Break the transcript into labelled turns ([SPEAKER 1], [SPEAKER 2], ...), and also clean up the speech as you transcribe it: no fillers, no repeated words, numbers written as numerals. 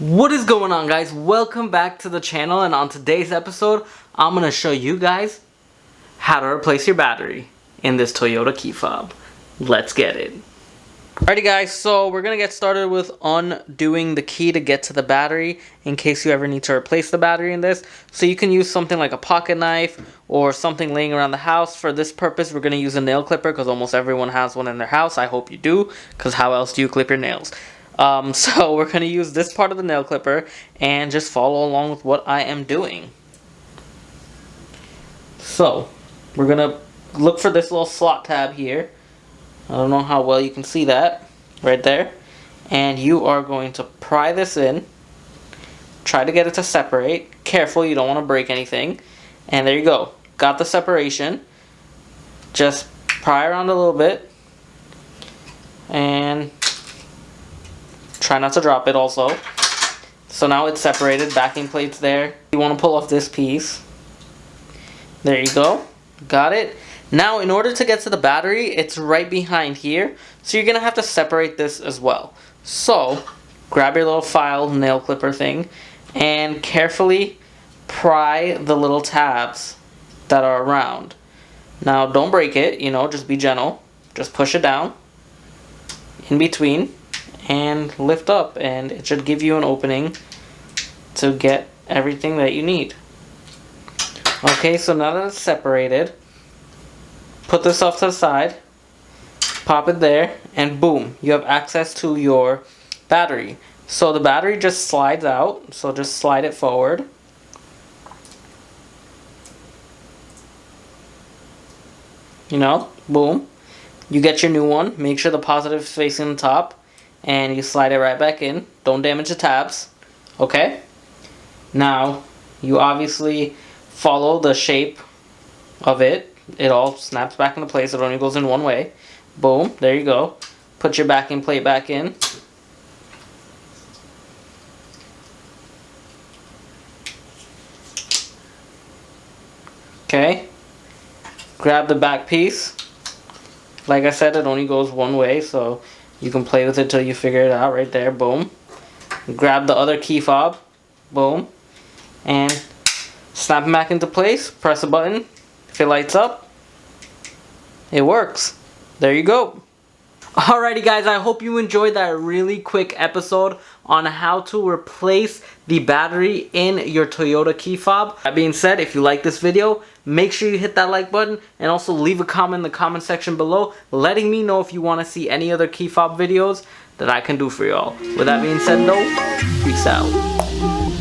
[SPEAKER 1] What is going on, guys? Welcome back to the channel, and on today's episode I'm gonna show you guys how to replace your battery in this Toyota key fob. Let's get it. Alrighty guys, so we're gonna get started with undoing the key to get to the battery in case you ever need to replace the battery in this. So you can use something like a pocket knife or something laying around the house. For this purpose, we're gonna use a nail clipper because almost everyone has one in their house. I hope you do, because how else do you clip your nails? So we're going to use this part of the nail clipper and just follow along with what I am doing. So we're going to look for this little slot tab here. I don't know how well you can see that right there. And you are going to pry this in. Try to get it to separate. Careful, you don't want to break anything. And there you go. Got the separation. Just pry around a little bit. And try not to drop it also. So now it's separated, backing plate's there. You want to pull off this piece. There you go. Got it. Now in order to get to the battery, it's right behind here. So you're going to have to separate this as well. So grab your little file nail clipper thing and carefully pry the little tabs that are around. Now don't break it, just be gentle. Just push it down in between and lift up, and it should give you an opening to get everything that you need. Okay, so now that it's separated, put this off to the side, pop it there, and boom, you have access to your battery. So the battery just slides out, so just slide it forward. Boom. You get your new one. Make sure the positive is facing the top. And you slide it right back in. Don't damage the tabs. Okay? Now, you obviously follow the shape of it. It all snaps back into place. It only goes in one way. Boom. There you go. Put your backing plate back in. Okay. Grab the back piece. Like I said, it only goes one way, so you can play with it till you figure it out right there. Boom. Grab the other key fob. Boom. And snap them back into place. Press a button. If it lights up, it works. There you go. Alrighty guys, I hope you enjoyed that really quick episode on how to replace the battery in your Toyota key fob. That being said, if you like this video, make sure you hit that like button and also leave a comment in the comment section below letting me know if you want to see any other key fob videos that I can do for y'all. With that being said though, peace out.